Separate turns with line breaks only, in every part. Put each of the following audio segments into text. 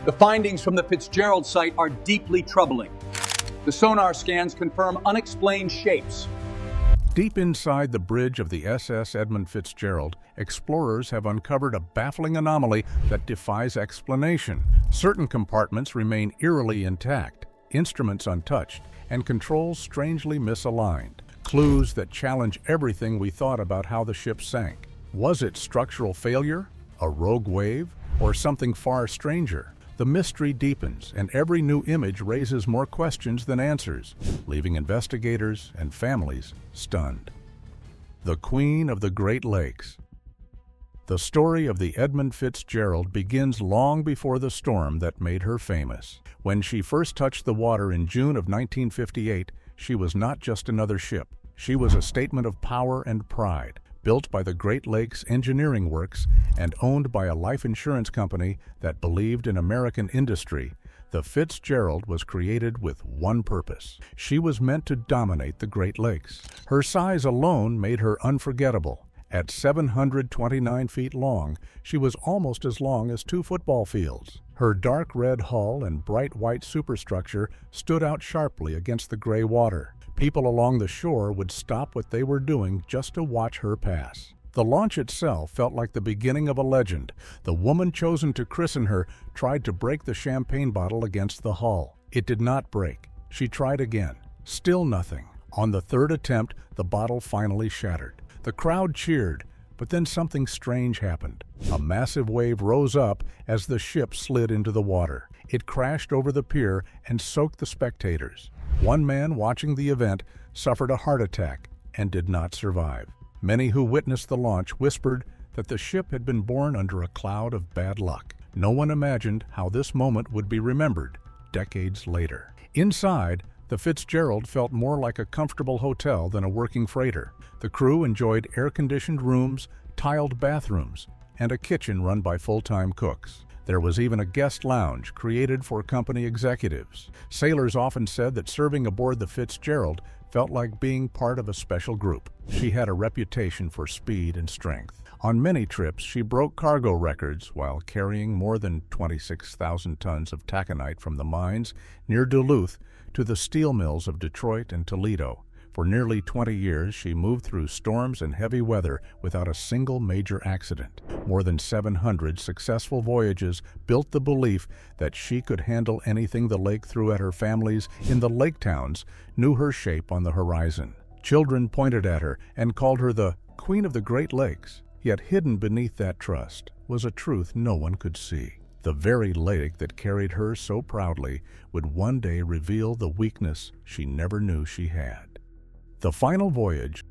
The findings from the Fitzgerald site are deeply troubling. The sonar scans confirm unexplained shapes.
Deep inside the bridge of the SS Edmund Fitzgerald, explorers have uncovered a baffling anomaly that defies explanation. Certain compartments remain eerily intact, instruments untouched, and controls strangely misaligned. Clues that challenge everything we thought about how the ship sank. Was it structural failure, a rogue wave, or something far stranger? The mystery deepens, and every new image raises more questions than answers, leaving investigators and families stunned. The Queen of the Great Lakes. The story of the Edmund Fitzgerald begins long before the storm that made her famous. When she first touched the water in June of 1958, she was not just another ship. She was a statement of power and pride. Built by the Great Lakes Engineering Works and owned by a life insurance company that believed in American industry, the Fitzgerald was created with one purpose. She was meant to dominate the Great Lakes. Her size alone made her unforgettable. At 729 feet long, she was almost as long as 2 football fields. Her dark red hull and bright white superstructure stood out sharply against the gray water. People along the shore would stop what they were doing just to watch her pass. The launch itself felt like the beginning of a legend. The woman chosen to christen her tried to break the champagne bottle against the hull. It did not break. She tried again. Still nothing. On the third attempt, the bottle finally shattered. The crowd cheered, but then something strange happened. A massive wave rose up as the ship slid into the water. It crashed over the pier and soaked the spectators. One man watching the event suffered a heart attack and did not survive. Many who witnessed the launch whispered that the ship had been born under a cloud of bad luck. No one imagined how this moment would be remembered decades later. Inside, the Fitzgerald felt more like a comfortable hotel than a working freighter. The crew enjoyed air-conditioned rooms, tiled bathrooms, and a kitchen run by full-time cooks. There was even a guest lounge created for company executives. Sailors often said that serving aboard the Fitzgerald felt like being part of a special group. She had a reputation for speed and strength. On many trips, she broke cargo records while carrying more than 26,000 tons of taconite from the mines near Duluth to the steel mills of Detroit and Toledo. For nearly 20 years, she moved through storms and heavy weather without a single major accident. More than 700 successful voyages built the belief that she could handle anything the lake threw at her. Families in the lake towns knew her shape on the horizon. Children pointed at her and called her the Queen of the Great Lakes. Yet hidden beneath that trust was a truth no one could see. The very lake that carried her so proudly would one day reveal the weakness she never knew she had. The final voyage.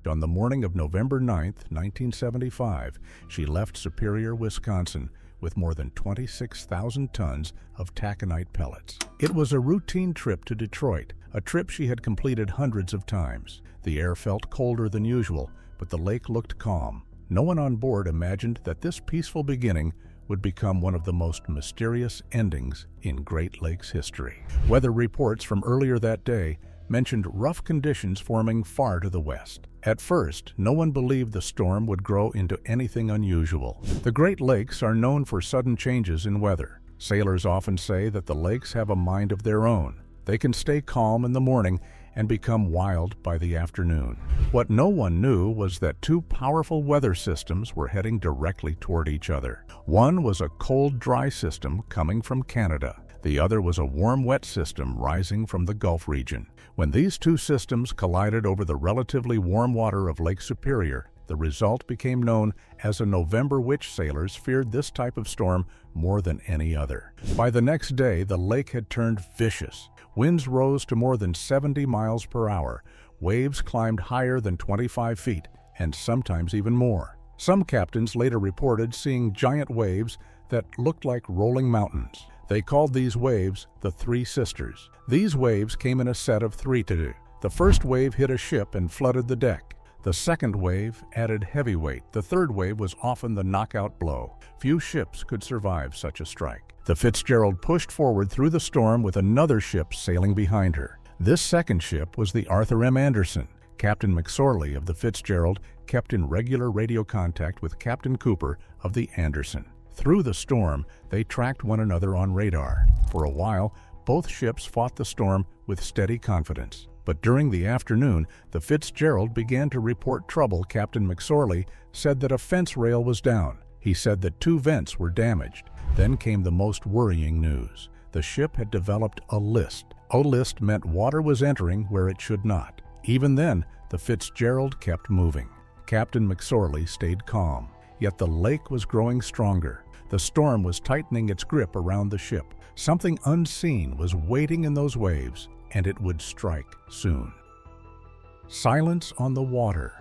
On the morning of November 9, 1975, she left Superior, Wisconsin, with more than 26,000 tons of taconite pellets. It was a routine trip to Detroit, a trip she had completed hundreds of times. The air felt colder than usual, but the lake looked calm. No one on board imagined that this peaceful beginning would become one of the most mysterious endings in Great Lakes history. Weather reports from earlier that day mentioned rough conditions forming far to the west. At first, no one believed the storm would grow into anything unusual. The Great Lakes are known for sudden changes in weather. Sailors often say that the lakes have a mind of their own. They can stay calm in the morning and become wild by the afternoon. What no one knew was that 2 powerful weather systems were heading directly toward each other. One was a cold, dry system coming from Canada. The other was a warm, wet system rising from the Gulf region. When these 2 systems collided over the relatively warm water of Lake Superior, the result became known as a November witch. Sailors feared this type of storm more than any other. By the next day, the lake had turned vicious. Winds rose to more than 70 miles per hour. Waves climbed higher than 25 feet, and sometimes even more. Some captains later reported seeing giant waves that looked like rolling mountains. They called these waves the Three Sisters. These waves came in a set of 3 to do. The first wave hit a ship and flooded the deck. The second wave added heavy weight. The third wave was often the knockout blow. Few ships could survive such a strike. The Fitzgerald pushed forward through the storm with another ship sailing behind her. This second ship was the Arthur M. Anderson. Captain McSorley of the Fitzgerald kept in regular radio contact with Captain Cooper of the Anderson. Through the storm, they tracked one another on radar. For a while, both ships fought the storm with steady confidence. But during the afternoon, the Fitzgerald began to report trouble. Captain McSorley said that a fence rail was down. He said that 2 vents were damaged. Then came the most worrying news. The ship had developed a list. A list meant water was entering where it should not. Even then, the Fitzgerald kept moving. Captain McSorley stayed calm. Yet the lake was growing stronger. The storm was tightening its grip around the ship. Something unseen was waiting in those waves, and it would strike soon. Silence on the water.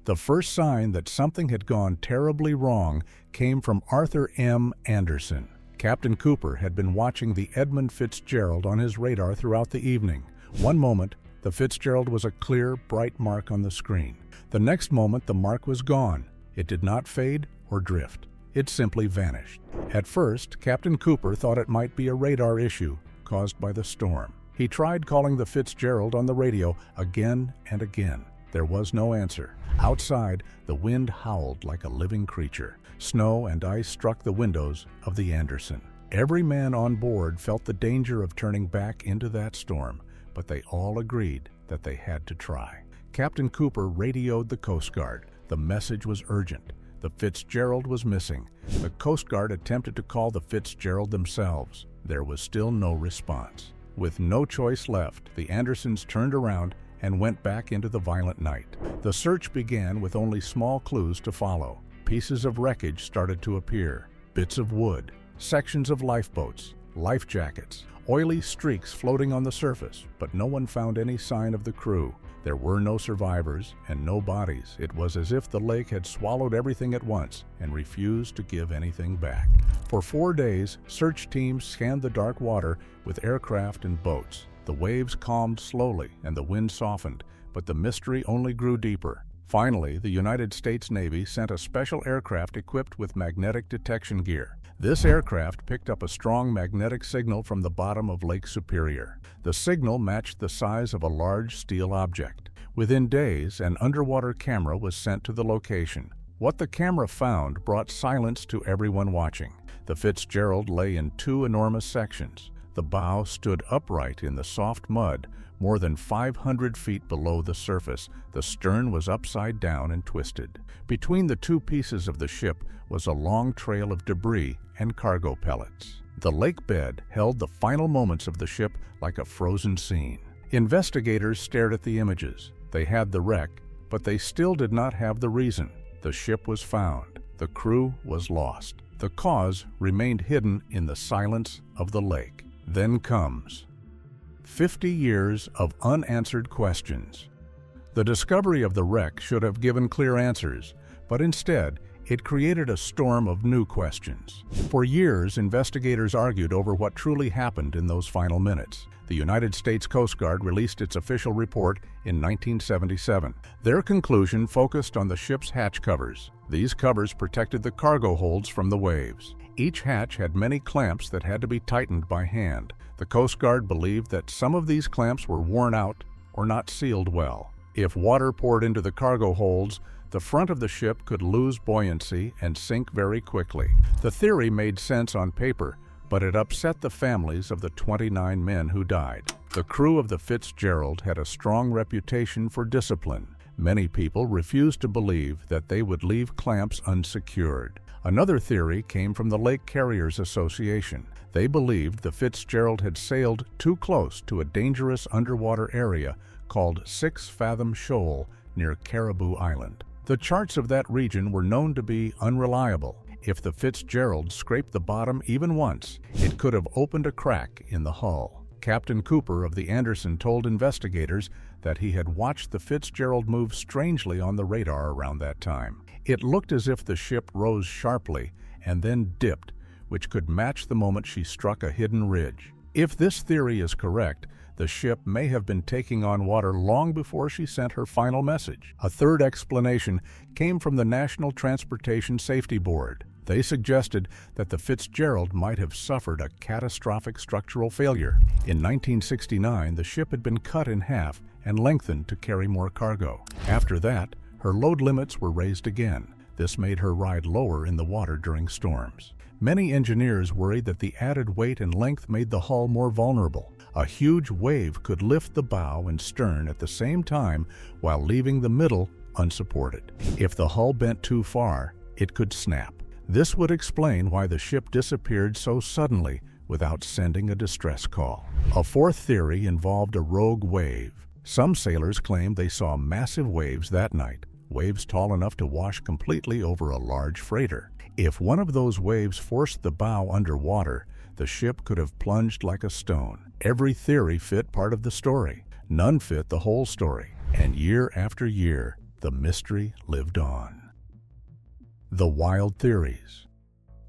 The first sign that something had gone terribly wrong came from Arthur M. Anderson. Captain Cooper had been watching the Edmund Fitzgerald on his radar throughout the evening. One moment, the Fitzgerald was a clear, bright mark on the screen. The next moment, the mark was gone. It did not fade or drift. It simply vanished. At first, Captain Cooper thought it might be a radar issue caused by the storm. He tried calling the Fitzgerald on the radio again and again. There was no answer. Outside, the wind howled like a living creature. Snow and ice struck the windows of the Anderson. Every man on board felt the danger of turning back into that storm, but they all agreed that they had to try. Captain Cooper radioed the Coast Guard. The message was urgent. The Fitzgerald was missing. The Coast Guard attempted to call the Fitzgerald themselves. There was still no response. With no choice left, the Andersons turned around and went back into the violent night. The search began with only small clues to follow. Pieces of wreckage started to appear. Bits of wood, sections of lifeboats, life jackets, oily streaks floating on the surface, but no one found any sign of the crew. There were no survivors and no bodies. It was as if the lake had swallowed everything at once and refused to give anything back. For 4 days, search teams scanned the dark water with aircraft and boats. The waves calmed slowly and the wind softened, but the mystery only grew deeper. Finally, the United States Navy sent a special aircraft equipped with magnetic detection gear. This aircraft picked up a strong magnetic signal from the bottom of Lake Superior. The signal matched the size of a large steel object. Within days, an underwater camera was sent to the location. What the camera found brought silence to everyone watching. The Fitzgerald lay in 2 enormous sections. The bow stood upright in the soft mud, more than 500 feet below the surface. The stern was upside down and twisted. Between the 2 pieces of the ship was a long trail of debris and cargo pellets. The lake bed held the final moments of the ship like a frozen scene. Investigators stared at the images. They had the wreck, but they still did not have the reason. The ship was found. The crew was lost. The cause remained hidden in the silence of the lake. Then comes 50 years of unanswered questions. The discovery of the wreck should have given clear answers, but instead, it created a storm of new questions. For years, investigators argued over what truly happened in those final minutes. The United States Coast Guard released its official report in 1977. Their conclusion focused on the ship's hatch covers. These covers protected the cargo holds from the waves. Each hatch had many clamps that had to be tightened by hand. The Coast Guard believed that some of these clamps were worn out or not sealed well. If water poured into the cargo holds, the front of the ship could lose buoyancy and sink very quickly. The theory made sense on paper, but it upset the families of the 29 men who died. The crew of the Fitzgerald had a strong reputation for discipline. Many people refused to believe that they would leave clamps unsecured. Another theory came from the Lake Carriers Association. They believed the Fitzgerald had sailed too close to a dangerous underwater area called 6 Fathom Shoal near Caribou Island. The charts of that region were known to be unreliable. If the Fitzgerald scraped the bottom even once, it could have opened a crack in the hull. Captain Cooper of the Anderson told investigators that he had watched the Fitzgerald move strangely on the radar around that time. It looked as if the ship rose sharply and then dipped, which could match the moment she struck a hidden ridge. If this theory is correct, the ship may have been taking on water long before she sent her final message. A third explanation came from the National Transportation Safety Board. They suggested that the Fitzgerald might have suffered a catastrophic structural failure. In 1969, the ship had been cut in half and lengthened to carry more cargo. After that, her load limits were raised again. This made her ride lower in the water during storms. Many engineers worried that the added weight and length made the hull more vulnerable. A huge wave could lift the bow and stern at the same time while leaving the middle unsupported. If the hull bent too far, it could snap. This would explain why the ship disappeared so suddenly without sending a distress call. A fourth theory involved a rogue wave. Some sailors claimed they saw massive waves that night, waves tall enough to wash completely over a large freighter. If one of those waves forced the bow underwater, the ship could have plunged like a stone. Every theory fit part of the story. None fit the whole story. And year after year, the mystery lived on. The wild theories.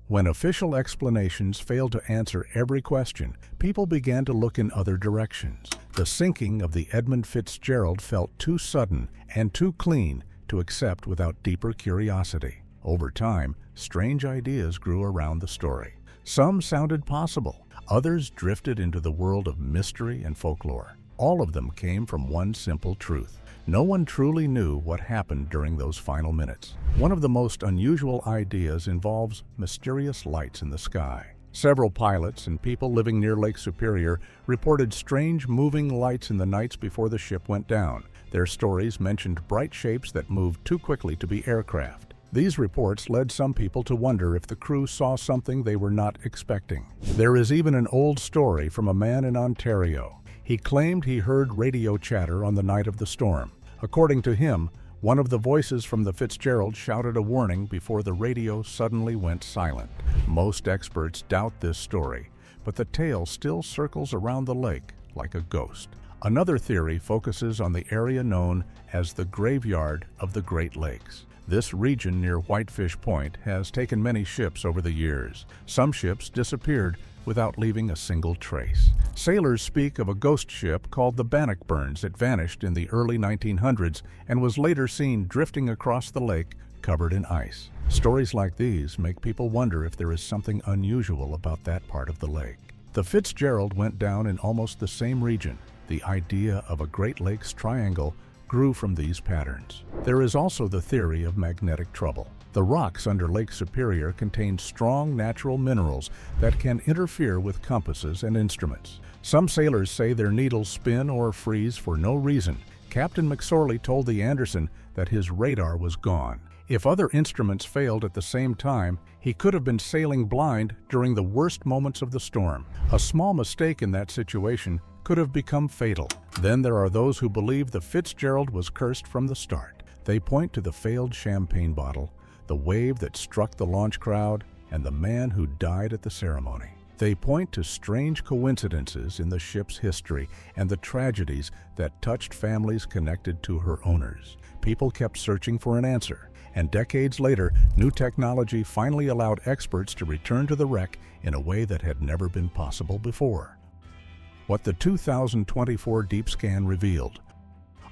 When official explanations failed to answer every question, people began to look in other directions. The sinking of the Edmund Fitzgerald felt too sudden and too clean to accept without deeper curiosity. Over time, strange ideas grew around the story. Some sounded possible, others drifted into the world of mystery and folklore. All of them came from one simple truth. No one truly knew what happened during those final minutes. One of the most unusual ideas involves mysterious lights in the sky. Several pilots and people living near Lake Superior reported strange moving lights in the nights before the ship went down. Their stories mentioned bright shapes that moved too quickly to be aircraft. These reports led some people to wonder if the crew saw something they were not expecting. There is even an old story from a man in Ontario. He claimed he heard radio chatter on the night of the storm. According to him, one of the voices from the Fitzgerald shouted a warning before the radio suddenly went silent. Most experts doubt this story, but the tale still circles around the lake like a ghost. Another theory focuses on the area known as the graveyard of the Great Lakes. This region near Whitefish Point has taken many ships over the years. Some ships disappeared without leaving a single trace. Sailors speak of a ghost ship called the Bannockburns that vanished in the early 1900s and was later seen drifting across the lake covered in ice. Stories like these make people wonder if there is something unusual about that part of the lake. The Fitzgerald went down in almost the same region. The idea of a Great Lakes triangle grew from these patterns. There is also the theory of magnetic trouble. The rocks under Lake Superior contain strong natural minerals that can interfere with compasses and instruments. Some sailors say their needles spin or freeze for no reason. Captain McSorley told the Anderson that his radar was gone. If other instruments failed at the same time, he could have been sailing blind during the worst moments of the storm. A small mistake in that situation could have become fatal. Then there are those who believe the Fitzgerald was cursed from the start. They point to the failed champagne bottle, the wave that struck the launch crowd, and the man who died at the ceremony. They point to strange coincidences in the ship's history and the tragedies that touched families connected to her owners. People kept searching for an answer, and decades later, new technology finally allowed experts to return to the wreck in a way that had never been possible before. What the 2024 deep scan revealed.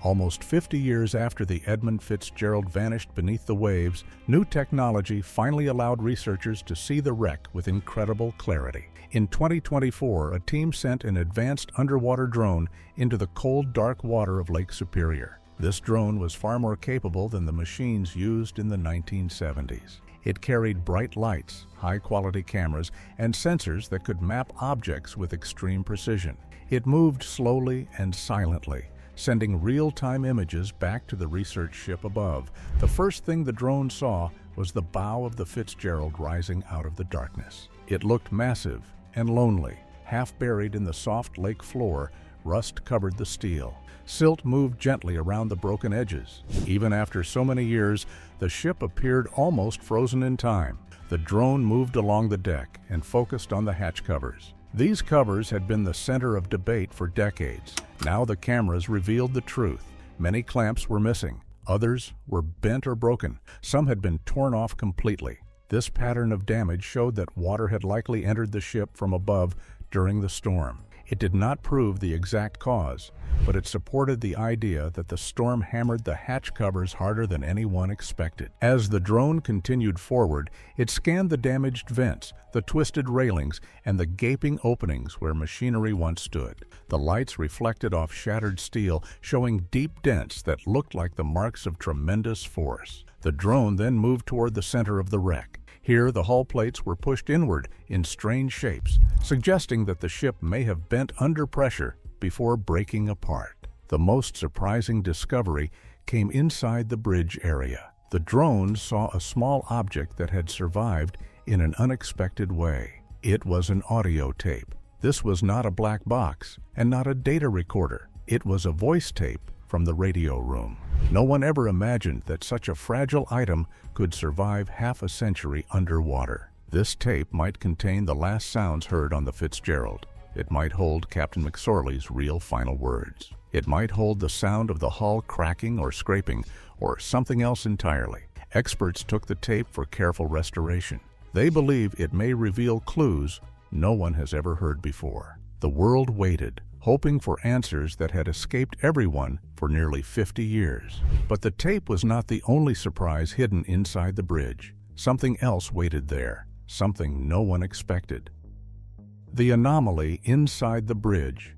Almost 50 years after the Edmund Fitzgerald vanished beneath the waves, new technology finally allowed researchers to see the wreck with incredible clarity. In 2024, a team sent an advanced underwater drone into the cold, dark water of Lake Superior. This drone was far more capable than the machines used in the 1970s. It carried bright lights, high-quality cameras, and sensors that could map objects with extreme precision. It moved slowly and silently, sending real-time images back to the research ship above. The first thing the drone saw was the bow of the Fitzgerald rising out of the darkness. It looked massive and lonely. Half buried in the soft lake floor, rust covered the steel. Silt moved gently around the broken edges. Even after so many years, the ship appeared almost frozen in time. The drone moved along the deck and focused on the hatch covers. These covers had been the center of debate for decades. Now the cameras revealed the truth. Many clamps were missing. Others were bent or broken. Some had been torn off completely. This pattern of damage showed that water had likely entered the ship from above during the storm. It did not prove the exact cause, but it supported the idea that the storm hammered the hatch covers harder than anyone expected. As the drone continued forward, it scanned the damaged vents, the twisted railings, and the gaping openings where machinery once stood. The lights reflected off shattered steel, showing deep dents that looked like the marks of tremendous force. The drone then moved toward the center of the wreck. Here, the hull plates were pushed inward in strange shapes, suggesting that the ship may have bent under pressure before breaking apart. The most surprising discovery came inside the bridge area. The drone saw a small object that had survived in an unexpected way. It was an audio tape. This was not a black box and not a data recorder. It was a voice tape from the radio room. No one ever imagined that such a fragile item could survive half a century underwater. This tape might contain the last sounds heard on the Fitzgerald. It might hold Captain McSorley's real final words. It might hold the sound of the hull cracking or scraping, or something else entirely. Experts took the tape for careful restoration. They believe it may reveal clues no one has ever heard before. The world waited, hoping for answers that had escaped everyone for nearly 50 years. But the tape was not the only surprise hidden inside the bridge. Something else waited there, something no one expected. The anomaly inside the bridge.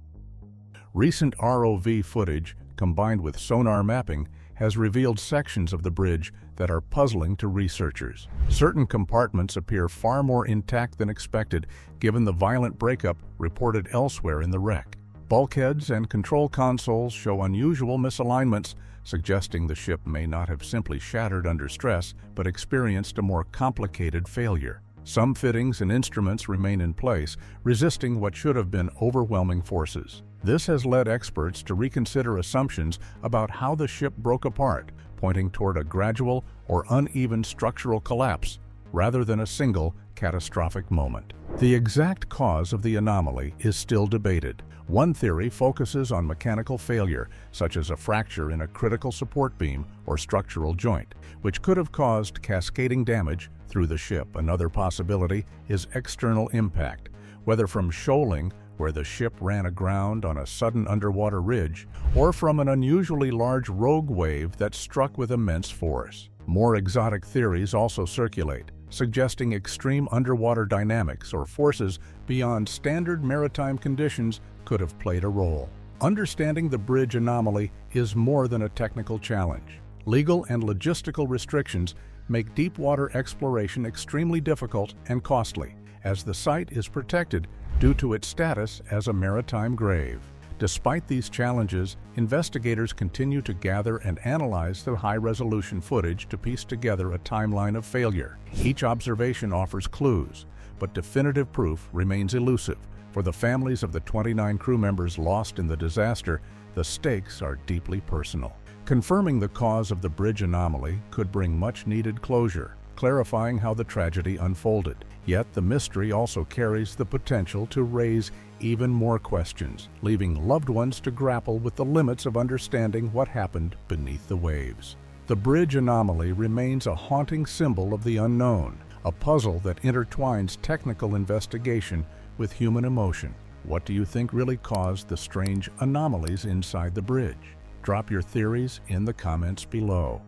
Recent ROV footage, combined with sonar mapping, has revealed sections of the bridge that are puzzling to researchers. Certain compartments appear far more intact than expected, given the violent breakup reported elsewhere in the wreck. Bulkheads and control consoles show unusual misalignments, suggesting the ship may not have simply shattered under stress, but experienced a more complicated failure. Some fittings and instruments remain in place, resisting what should have been overwhelming forces. This has led experts to reconsider assumptions about how the ship broke apart, pointing toward a gradual or uneven structural collapse, rather than a single catastrophic moment. The exact cause of the anomaly is still debated. One theory focuses on mechanical failure, such as a fracture in a critical support beam or structural joint, which could have caused cascading damage through the ship. Another possibility is external impact, whether from shoaling, where the ship ran aground on a sudden underwater ridge, or from an unusually large rogue wave that struck with immense force. More exotic theories also circulate, suggesting extreme underwater dynamics or forces beyond standard maritime conditions could have played a role. Understanding the bridge anomaly is more than a technical challenge. Legal and logistical restrictions make deep water exploration extremely difficult and costly, as the site is protected due to its status as a maritime grave. Despite these challenges, investigators continue to gather and analyze the high-resolution footage to piece together a timeline of failure. Each observation offers clues, but definitive proof remains elusive. For the families of the 29 crew members lost in the disaster, the stakes are deeply personal. Confirming the cause of the bridge anomaly could bring much-needed closure, clarifying how the tragedy unfolded. Yet the mystery also carries the potential to raise even more questions, leaving loved ones to grapple with the limits of understanding what happened beneath the waves. The bridge anomaly remains a haunting symbol of the unknown, a puzzle that intertwines technical investigation with human emotion. What do you think really caused the strange anomalies inside the bridge? Drop your theories in the comments below.